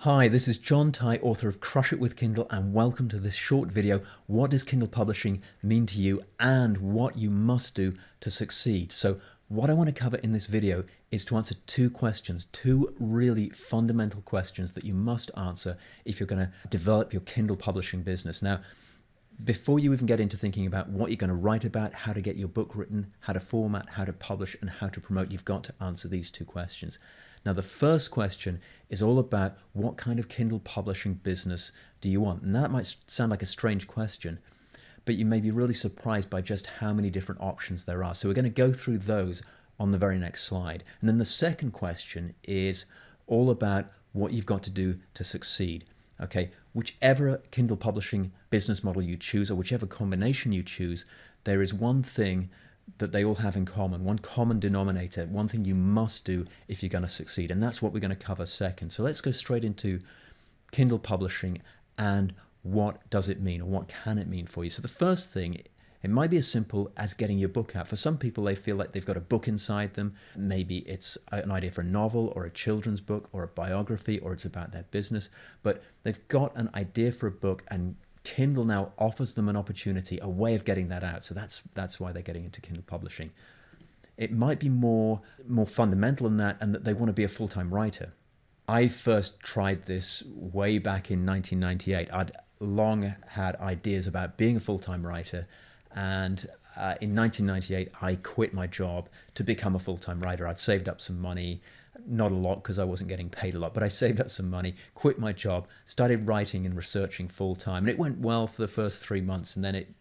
Hi, this is John Ty, author of Crush It with Kindle, and welcome to this short video. What does Kindle publishing mean to you and what you must do to succeed? So what I want to cover in this video is to answer two questions, two really fundamental questions that you must answer if you're going to develop your Kindle publishing business. Now, before you even get into thinking about what you're going to write about, how to get your book written, how to format, how to publish, and how to promote, you've got to answer these two questions. Now, the first question is all about what kind of Kindle publishing business do you want? And that might sound like a strange question, but you may be really surprised by just how many different options there are. So we're going to go through those on the very next slide. And then the second question is all about what you've got to do to succeed. Okay, whichever Kindle publishing business model you choose, or whichever combination you choose, there is one thing that they all have in common, one common denominator, one thing you must do if you're going to succeed. And that's what we're going to cover second. So let's go straight into Kindle publishing and what does it mean, or what can it mean for you. So the first thing, it might be as simple as getting your book out. For some people, they feel like they've got a book inside them. Maybe it's an idea for a novel or a children's book or a biography, or it's about their business, but they've got an idea for a book, and Kindle now offers them an opportunity, a way of getting that out. So that's why they're getting into Kindle publishing. It might be more fundamental than that, and that they want to be a full-time writer. I first tried this way back in 1998. I'd long had ideas about being a full-time writer, and in 1998 I quit my job to become a full-time writer. I'd saved up some money, not a lot because I wasn't getting paid a lot, but I saved up some money, quit my job, started writing and researching full-time, and it went well for the first 3 months, and then it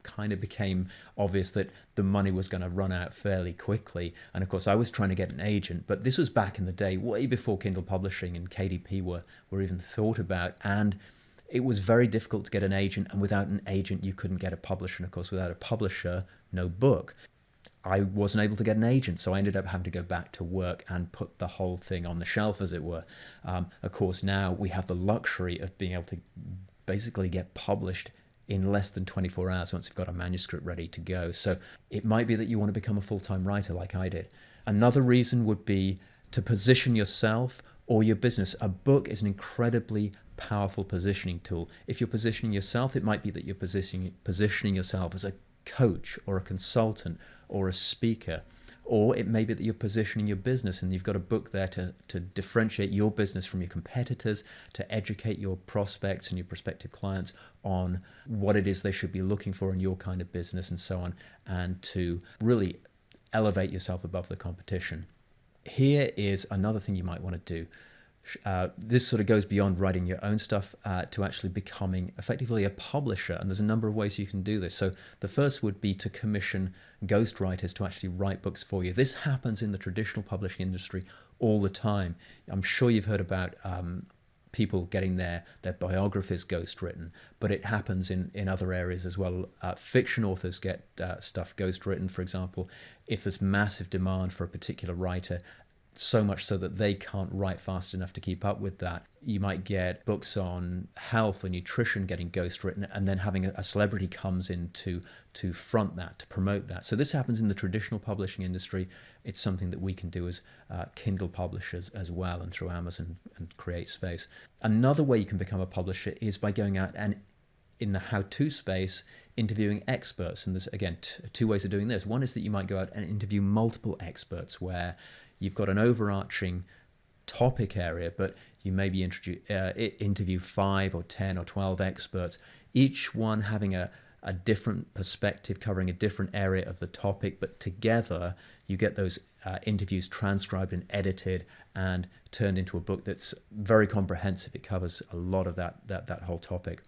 kind of became obvious that the money was going to run out fairly quickly. And of course I was trying to get an agent, but this was back in the day, way before Kindle publishing and KDP were even thought about, and it was very difficult to get an agent, and without an agent you couldn't get a publisher, and of course without a publisher, no book. I wasn't able to get an agent, so I ended up having to go back to work and put the whole thing on the shelf, as it were. Of course, now we have the luxury of being able to basically get published in less than 24 hours once you've got a manuscript ready to go. So it might be that you want to become a full-time writer like I did. Another reason would be to position yourself or your business. A book is an incredibly powerful positioning tool. If you're positioning yourself, it might be that you're positioning yourself as a coach or a consultant or a speaker, or it may be that you're positioning your business and you've got a book there to differentiate your business from your competitors, to educate your prospects and your prospective clients on what it is they should be looking for in your kind of business and so on, and to really elevate yourself above the competition. Here is another thing you might want to do. This sort of goes beyond writing your own stuff to actually becoming effectively a publisher, and there's a number of ways you can do this. So the first would be to commission ghostwriters to actually write books for you. This happens in the traditional publishing industry all the time. I'm sure you've heard about people getting their biographies ghostwritten, but it happens in other areas as well. Fiction authors get stuff ghostwritten, for example, if there's massive demand for a particular writer, so much so that they can't write fast enough to keep up with that. You might get books on health or nutrition getting ghostwritten, and then having a celebrity comes in to front that, to promote that. So this happens in the traditional publishing industry. It's something that we can do as Kindle publishers as well, and through Amazon and Create Space. Another way you can become a publisher is by going out and, in the how-to space, interviewing experts. And there's, again, two ways of doing this. One is that you might go out and interview multiple experts, where you've got an overarching topic area, but you maybe interview 5 or 10 or 12 experts, each one having a different perspective, covering a different area of the topic, but together you get those interviews transcribed and edited and turned into a book that's very comprehensive. It covers a lot of that whole topic.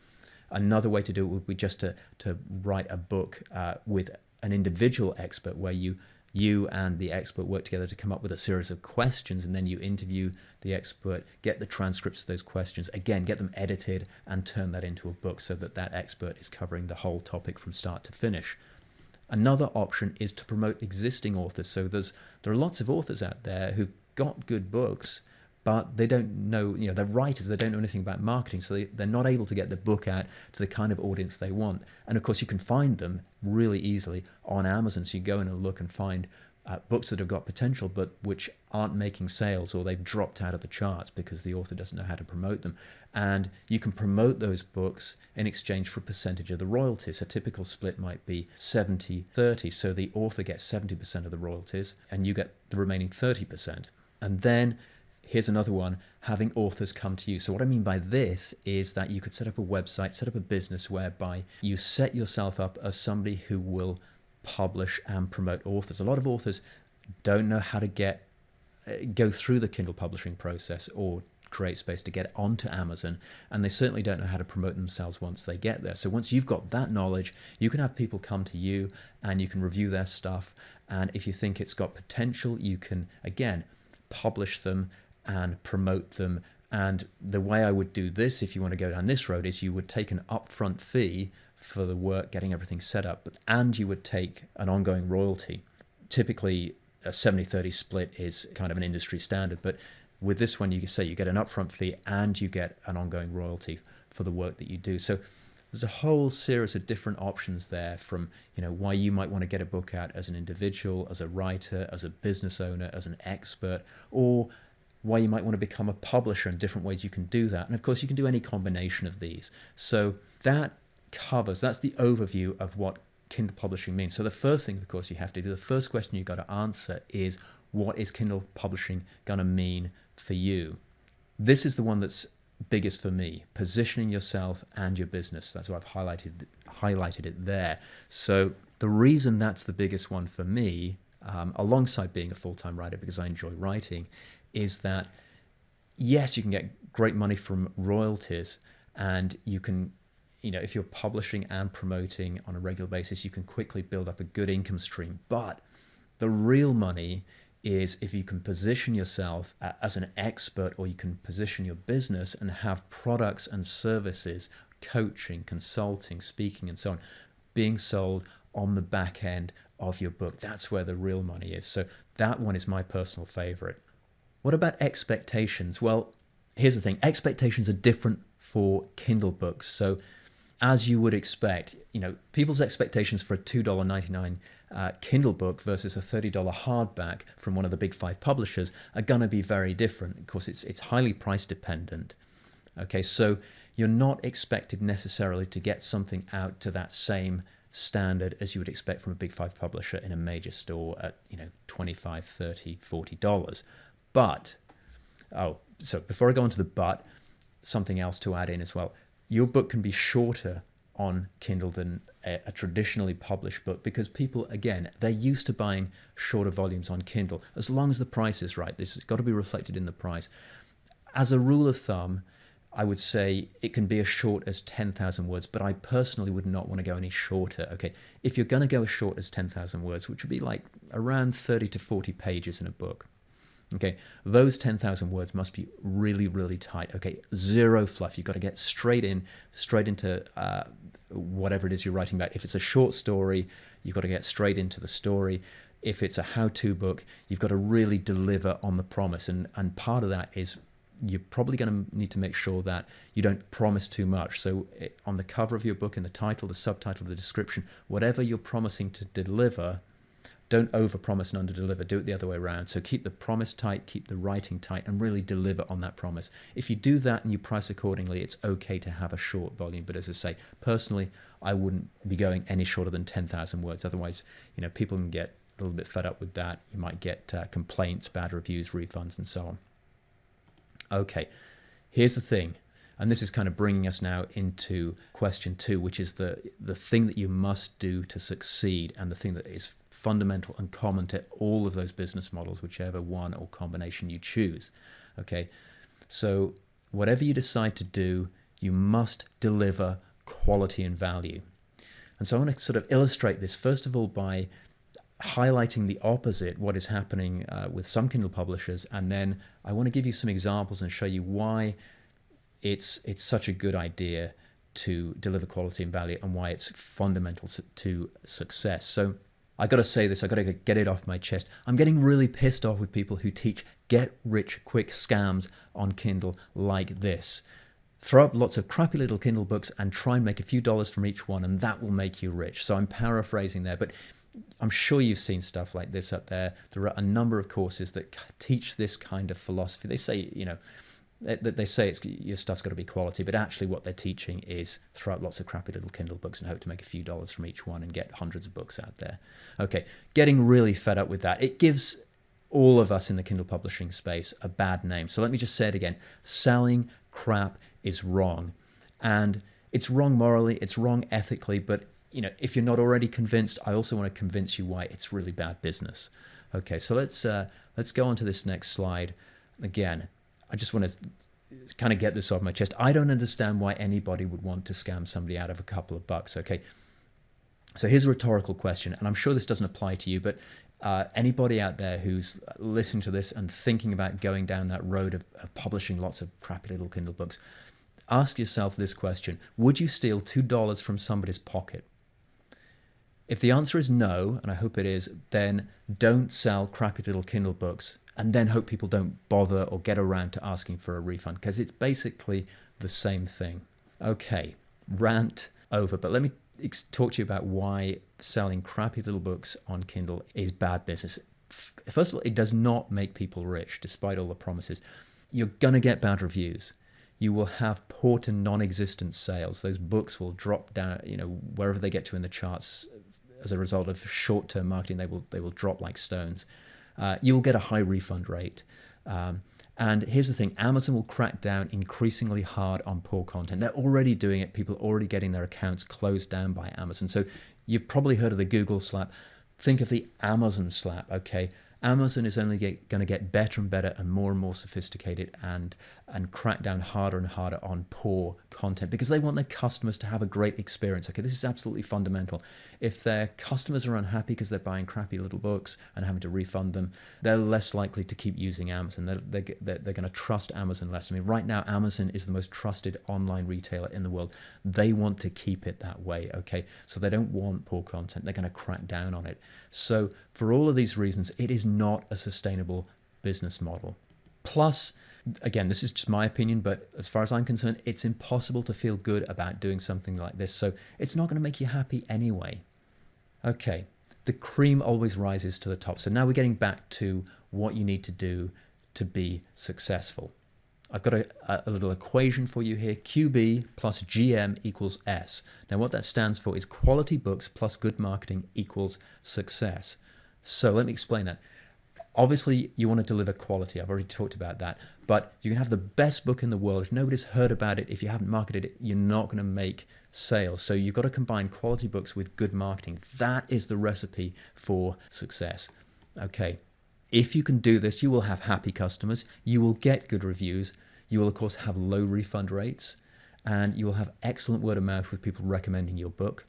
Another way to do it would be just to write a book with an individual expert, where you and the expert work together to come up with a series of questions, and then you interview the expert, get the transcripts of those questions, again, get them edited and turn that into a book so that expert is covering the whole topic from start to finish. Another option is to promote existing authors. So there are lots of authors out there who've got good books, but they don't know, they're writers, they don't know anything about marketing, so they're not able to get the book out to the kind of audience they want. And of course you can find them really easily on Amazon, so you go in and look and find books that have got potential but which aren't making sales, or they've dropped out of the charts because the author doesn't know how to promote them. And you can promote those books in exchange for a percentage of the royalties. A typical split might be 70-30, so the author gets 70% of the royalties and you get the remaining 30%. And then here's another one, having authors come to you. So what I mean by this is that you could set up a website, set up a business whereby you set yourself up as somebody who will publish and promote authors. A lot of authors don't know how to go through the Kindle publishing process or create space to get onto Amazon, and they certainly don't know how to promote themselves once they get there. So once you've got that knowledge, you can have people come to you and you can review their stuff, and if you think it's got potential, you can again publish them and promote them. And the way I would do this, if you want to go down this road, is you would take an upfront fee for the work, getting everything set up, and you would take an ongoing royalty. Typically a 70-30 split is kind of an industry standard, but with this one you say you get an upfront fee and you get an ongoing royalty for the work that you do. So there's a whole series of different options there, from why you might want to get a book out as an individual, as a writer, as a business owner, as an expert, or why you might want to become a publisher, and different ways you can do that. And of course you can do any combination of these. So that's the overview of what Kindle publishing means. So the first thing, of course, you have to do, the first question you've got to answer is, what is Kindle publishing going to mean for you? This is the one that's biggest for me, positioning yourself and your business. That's why I've highlighted it there. So the reason that's the biggest one for me, alongside being a full-time writer because I enjoy writing, is that yes, you can get great money from royalties, and you can, if you're publishing and promoting on a regular basis, you can quickly build up a good income stream. But the real money is if you can position yourself as an expert, or you can position your business and have products and services, coaching, consulting, speaking, and so on, being sold on the back end of your book. That's where the real money is. So that one is my personal favorite. What about expectations? Well, here's the thing. Expectations are different for Kindle books. So as you would expect, people's expectations for a $2.99 Kindle book versus a $30 hardback from one of the big 5 publishers are going to be very different. Of course, it's highly price dependent. Okay, so you're not expected necessarily to get something out to that same standard as you would expect from a big 5 publisher in a major store at $25, $30, $40. But so before I go on to the but, something else to add in as well. Your book can be shorter on Kindle than a traditionally published book, because people, again, they're used to buying shorter volumes on Kindle, as long as the price is right. This has got to be reflected in the price. As a rule of thumb, I would say it can be as short as 10,000 words, but I personally would not want to go any shorter. Okay, if you're going to go as short as 10,000 words, which would be like around 30 to 40 pages in a book, okay, those 10,000 words must be really, really tight. Okay, zero fluff. You've got to get straight into whatever it is you're writing about. If it's a short story, you've got to get straight into the story. If it's a how-to book, you've got to really deliver on the promise. And part of that is you're probably going to need to make sure that you don't promise too much. So on the cover of your book, in the title, the subtitle, the description, whatever you're promising to deliver, don't overpromise and underdeliver. Do it the other way around. So keep the promise tight, keep the writing tight, and really deliver on that promise. If you do that and you price accordingly, it's okay to have a short volume. But as I say, personally, I wouldn't be going any shorter than 10,000 words. Otherwise, people can get a little bit fed up with that. You might get complaints, bad reviews, refunds, and so on. Okay, here's the thing. And this is kind of bringing us now into question 2, which is the thing that you must do to succeed, and the thing that is fundamental and common to all of those business models, whichever one or combination you choose. Okay, so whatever you decide to do, you must deliver quality and value. And so I want to sort of illustrate this, first of all, by highlighting the opposite, what is happening with some Kindle publishers, and then I want to give you some examples and show you why it's such a good idea to deliver quality and value, and why it's fundamental to success. So I got to say this, I got to get it off my chest. I'm getting really pissed off with people who teach get-rich-quick scams on Kindle like this. Throw up lots of crappy little Kindle books and try and make a few dollars from each one, and that will make you rich. So I'm paraphrasing there, but I'm sure you've seen stuff like this up there. There are a number of courses that teach this kind of philosophy. They say, they say your stuff's got to be quality, but actually what they're teaching is throw out lots of crappy little Kindle books and hope to make a few dollars from each one and get hundreds of books out there. Okay, getting really fed up with that. It gives all of us in the Kindle publishing space a bad name. So let me just say it again. Selling crap is wrong. And it's wrong morally, it's wrong ethically, but if you're not already convinced, I also want to convince you why it's really bad business. Okay, so let's go on to this next slide. Again, I just want to kind of get this off my chest. I don't understand why anybody would want to scam somebody out of a couple of bucks. Okay, so here's a rhetorical question, and I'm sure this doesn't apply to you, but anybody out there who's listening to this and thinking about going down that road of publishing lots of crappy little Kindle books, ask yourself this question. Would you steal $2 from somebody's pocket? If the answer is no, and I hope it is, then don't sell crappy little Kindle books and then hope people don't bother or get around to asking for a refund, because it's basically the same thing. Okay, rant over, but let me talk to you about why selling crappy little books on Kindle is bad business. First of all, it does not make people rich, despite all the promises. You're going to get bad reviews. You will have poor to non-existent sales. Those books will drop down, wherever they get to in the charts as a result of short-term marketing. They will drop like stones. You will get a high refund rate. And here's the thing, Amazon will crack down increasingly hard on poor content. They're already doing it. People are already getting their accounts closed down by Amazon. So you've probably heard of the Google slap. Think of the Amazon slap, okay? Amazon is only going to get better and better and more sophisticated and crack down harder and harder on poor content, because they want their customers to have a great experience. Okay, this is absolutely fundamental. If their customers are unhappy because they're buying crappy little books and having to refund them, they're less likely to keep using Amazon. They're going to trust Amazon less. I mean, right now, Amazon is the most trusted online retailer in the world. They want to keep it that way, okay? So they don't want poor content. They're going to crack down on it. So for all of these reasons, it is not a sustainable business model. Plus, again, this is just my opinion, but as far as I'm concerned, it's impossible to feel good about doing something like this. So it's not going to make you happy anyway. Okay, the cream always rises to the top. So now we're getting back to what you need to do to be successful. I've got a little equation for you here. QB plus GM equals S. Now what that stands for is quality books plus good marketing equals success. So let me explain that. Obviously, you want to deliver quality. I've already talked about that. But you can have the best book in the world. If nobody's heard about it, if you haven't marketed it, you're not going to make sales. So you've got to combine quality books with good marketing. That is the recipe for success. Okay. If you can do this, you will have happy customers. You will get good reviews. You will, of course, have low refund rates. And you will have excellent word of mouth with people recommending your book.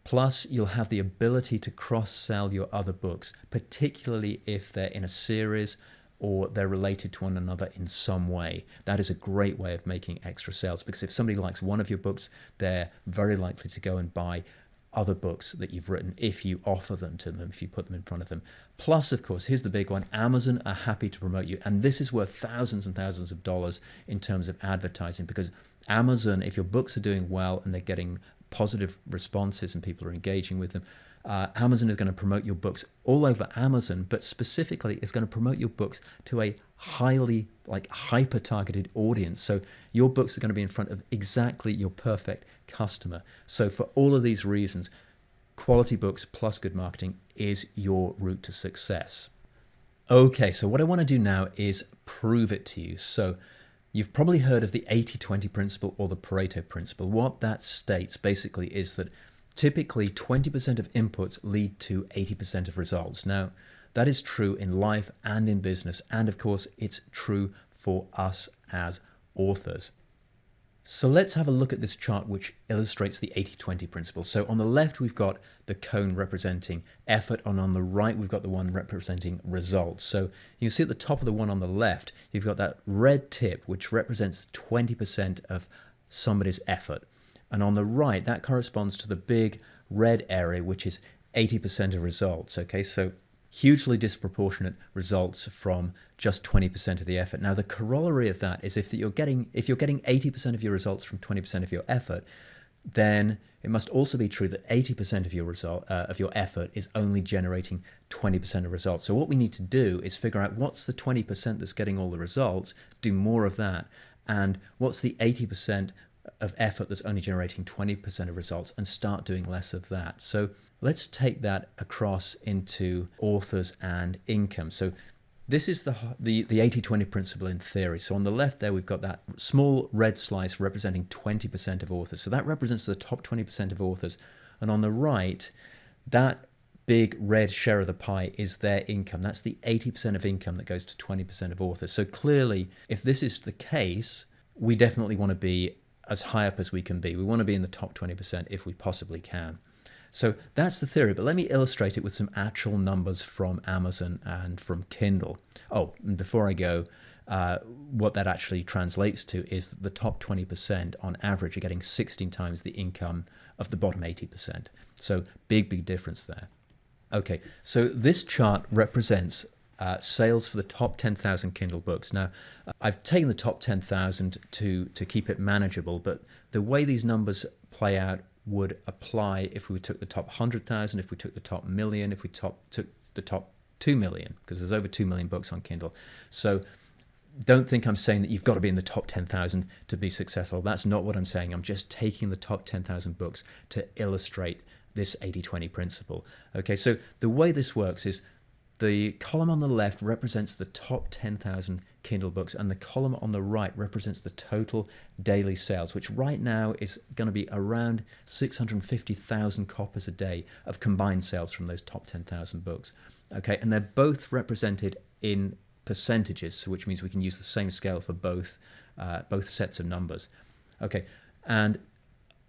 Plus, you'll have the ability to cross-sell your other books, particularly if they're in a series or they're related to one another in some way. That is a great way of making extra sales, because if somebody likes one of your books, they're very likely to go and buy other books that you've written if you offer them to them, if you put them in front of them. Plus, of course, here's the big one, Amazon are happy to promote you. And this is worth thousands and thousands of dollars in terms of advertising, because Amazon, if your books are doing well and they're getting positive responses and people are engaging with them, Amazon is going to promote your books all over Amazon, but specifically it's going to promote your books to a highly hyper-targeted audience. So your books are going to be in front of exactly your perfect customer. So for all of these reasons, quality books plus good marketing is your route to success. Okay, so what I want to do now is prove it to you. So you've probably heard of the 80-20 principle or the Pareto Principle. What that states basically is that typically 20% of inputs lead to 80% of results. Now, that is true in life and in business, and of course, it's true for us as authors. So let's have a look at this chart which illustrates the 80-20 principle. So on the left, we've got the cone representing effort, and on the right, we've got the one representing results. So you can see at the top of the one on the left, you've got that red tip, which represents 20% of somebody's effort. And on the right, that corresponds to the big red area, which is 80% of results. Okay, so hugely disproportionate results from just 20% of the effort. Now, the corollary of that is if you're getting 80% of your results from 20% of your effort, then it must also be true that 80% of your effort is only generating 20% of results. So what we need to do is figure out what's the 20% that's getting all the results, do more of that, and what's the 80% of effort that's only generating 20% of results, and start doing less of that. So let's take that across into authors and income. So this is the 80-20 principle in theory. So on the left there, we've got that small red slice representing 20% of authors. So that represents the top 20% of authors. And on the right, that big red share of the pie is their income. That's the 80% of income that goes to 20% of authors. So clearly, if this is the case, we definitely want to be as high up as we can be. We want to be in the top 20% if we possibly can. So that's the theory, but let me illustrate it with some actual numbers from Amazon and from Kindle. Oh, and before I go, what that actually translates to is that the top 20% on average are getting 16 times the income of the bottom 80%. So big difference there. Okay, so this chart represents sales for the top 10,000 Kindle books. Now, I've taken the top 10,000 to keep it manageable, but the way these numbers play out would apply if we took the top 100,000, if we took the top million, if we took the top 2 million, because there's over 2 million books on Kindle. So don't think I'm saying that you've got to be in the top 10,000 to be successful. That's not what I'm saying. I'm just taking the top 10,000 books to illustrate this 80-20 principle. Okay, so the way this works is the column on the left represents the top 10,000 Kindle books, and the column on the right represents the total daily sales, which right now is going to be around 650,000 copies a day of combined sales from those top 10,000 books. Okay, and they're both represented in percentages, which means we can use the same scale for both sets of numbers. Okay, and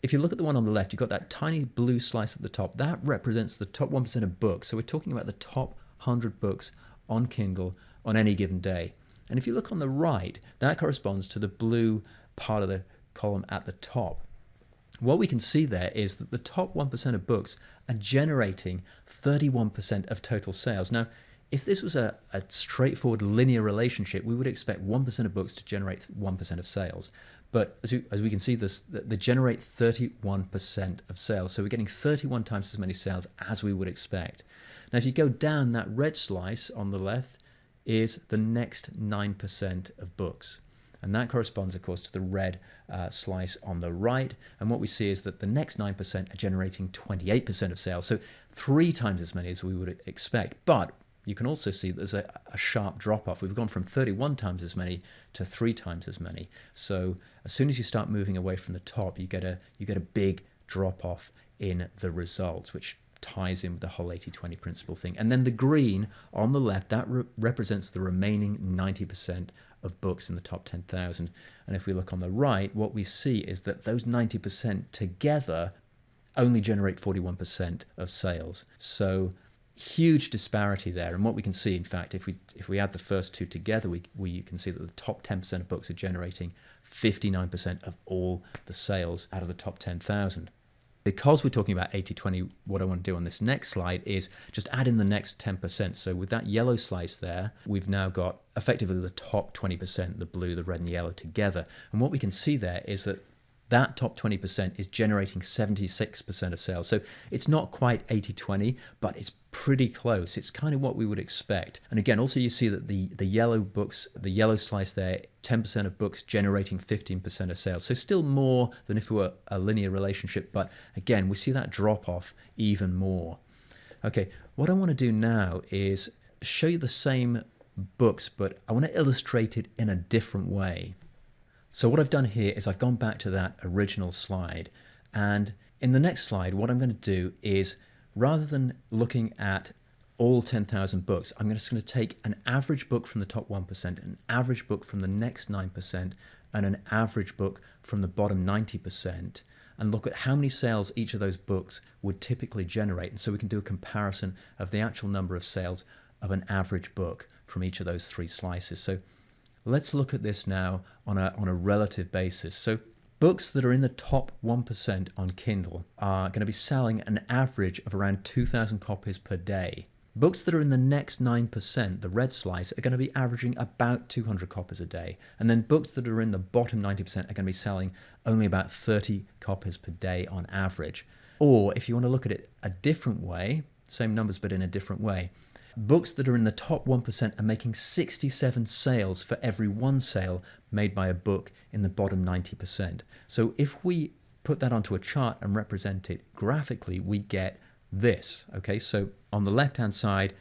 if you look at the one on the left, you've got that tiny blue slice at the top. That represents the top 1% of books. So we're talking about the top 100 books on Kindle on any given day. And if you look on the right, that corresponds to the blue part of the column at the top. What we can see there is that the top 1% of books are generating 31% of total sales. Now, if this was a straightforward linear relationship, we would expect 1% of books to generate 1% of sales. But as we can see, they generate 31% of sales. So we're getting 31 times as many sales as we would expect. Now, if you go down, that red slice on the left is the next 9% of books. And that corresponds, of course, to the red slice on the right. And what we see is that the next 9% are generating 28% of sales. So 3 times as many as we would expect. But you can also see there's a sharp drop-off. We've gone from 31 times as many to 3 times as many. So as soon as you start moving away from the top, you get a big drop-off in the results, which ties in with the whole 80-20 principle thing. And then the green on the left, that represents the remaining 90% of books in the top 10,000. And if we look on the right, what we see is that those 90% together only generate 41% of sales. So huge disparity there. And what we can see, in fact, if we add the first two together, we can see that the top 10% of books are generating 59% of all the sales out of the top 10,000. Because we're talking about 80-20, what I want to do on this next slide is just add in the next 10%. So with that yellow slice there, we've now got effectively the top 20%, the blue, the red and the yellow together. And what we can see there is that that top 20% is generating 76% of sales. So it's not quite 80-20, but it's pretty close. It's kind of what we would expect. And again, also you see that the yellow books, the yellow slice there, 10% of books generating 15% of sales. So still more than if it were a linear relationship. But again, we see that drop off even more. Okay, what I want to do now is show you the same books, but I want to illustrate it in a different way. So what I've done here is I've gone back to that original slide, and in the next slide what I'm going to do is, rather than looking at all 10,000 books, I'm just going to take an average book from the top 1%, an average book from the next 9%, and an average book from the bottom 90%, and look at how many sales each of those books would typically generate. And so we can do a comparison of the actual number of sales of an average book from each of those 3 slices. So let's look at this now on a relative basis. So books that are in the top 1% on Kindle are going to be selling an average of around 2,000 copies per day. Books that are in the next 9%, the red slice, are going to be averaging about 200 copies a day. And then books that are in the bottom 90% are going to be selling only about 30 copies per day on average. Or if you want to look at it a different way, same numbers but in a different way, books that are in the top 1% are making 67 sales for every one sale made by a book in the bottom 90%. So if we put that onto a chart and represent it graphically, we get this. Okay, so on the left hand side,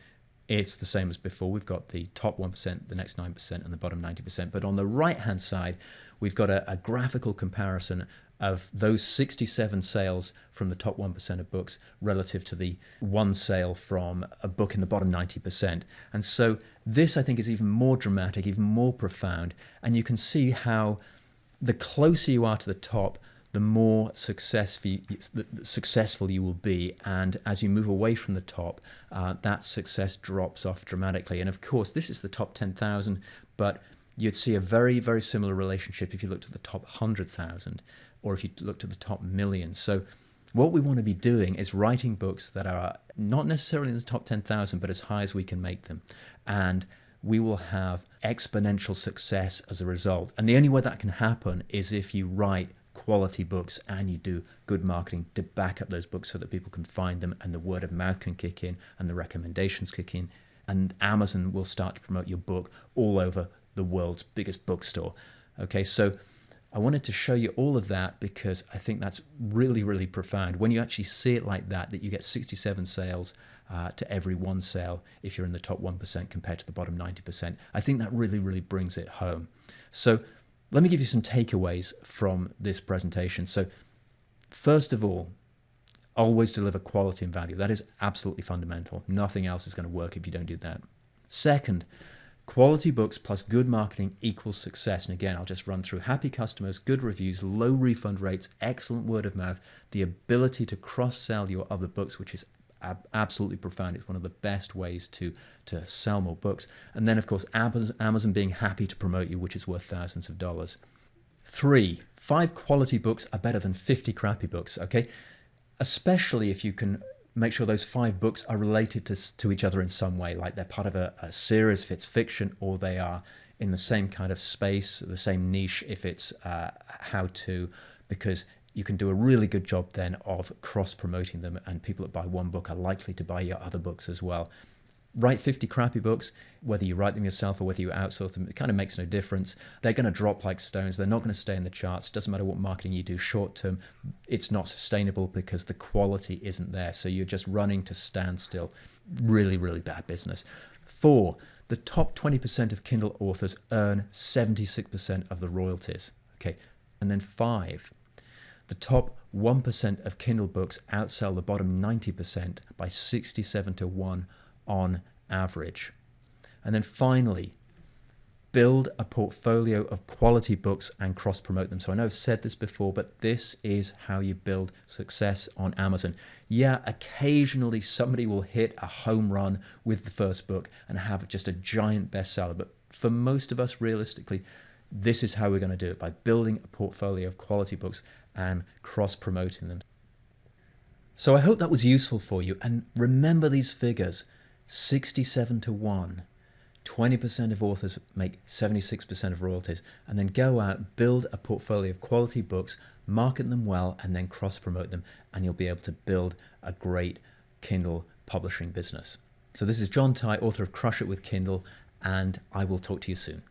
it's the same as before. We've got the top 1%, the next 9%, and the bottom 90%. But on the right hand side, we've got a graphical comparison of those 67 sales from the top 1% of books relative to the one sale from a book in the bottom 90%. And so this, I think, is even more dramatic, even more profound. And you can see how the closer you are to the top, the more successful you will be. And as you move away from the top, that success drops off dramatically. And of course, this is the top 10,000, but you'd see a very, very similar relationship if you looked at the top 100,000 or if you looked at the top million. So what we want to be doing is writing books that are not necessarily in the top 10,000, but as high as we can make them. And we will have exponential success as a result. And the only way that can happen is if you write quality books and you do good marketing to back up those books so that people can find them and the word of mouth can kick in and the recommendations kick in, and Amazon will start to promote your book all over the world's biggest bookstore. Okay, so I wanted to show you all of that because I think that's really, really profound. When you actually see it like that you get 67 sales to every one sale if you're in the top 1% compared to the bottom 90%. I think that really, really brings it home. So let me give you some takeaways from this presentation. So first of all, always deliver quality and value. That is absolutely fundamental. Nothing else is going to work if you don't do that. Second, quality books plus good marketing equals success. And again, I'll just run through happy customers, good reviews, low refund rates, excellent word of mouth, the ability to cross-sell your other books, which is absolutely profound. It's one of the best ways to sell more books. And then, of course, Amazon being happy to promote you, which is worth thousands of dollars. 3, 5 quality books are better than 50 crappy books, okay? Especially if you can make sure those 5 books are related to each other in some way, like they're part of a series if it's fiction, or they are in the same kind of space, the same niche if it's how-to, because you can do a really good job then of cross-promoting them, and people that buy one book are likely to buy your other books as well. Write 50 crappy books, whether you write them yourself or whether you outsource them, it kind of makes no difference. They're going to drop like stones. They're not going to stay in the charts. Doesn't matter what marketing you do short term. It's not sustainable because the quality isn't there. So you're just running to standstill. Really, really bad business. 4, the top 20% of Kindle authors earn 76% of the royalties. Okay. And then 5, the top 1% of Kindle books outsell the bottom 90% by 67 to 1 on average. And then finally, build a portfolio of quality books and cross-promote them. So I know I've said this before, but this is how you build success on Amazon. Yeah, occasionally somebody will hit a home run with the first book and have just a giant bestseller. But for most of us, realistically, this is how we're going to do it, by building a portfolio of quality books and cross-promoting them. So I hope that was useful for you. And remember these figures, 67 to 1. 20% of authors make 76% of royalties. And then go out, build a portfolio of quality books, market them well, and then cross-promote them. And you'll be able to build a great Kindle publishing business. So this is John Ty, author of Crush It with Kindle, and I will talk to you soon.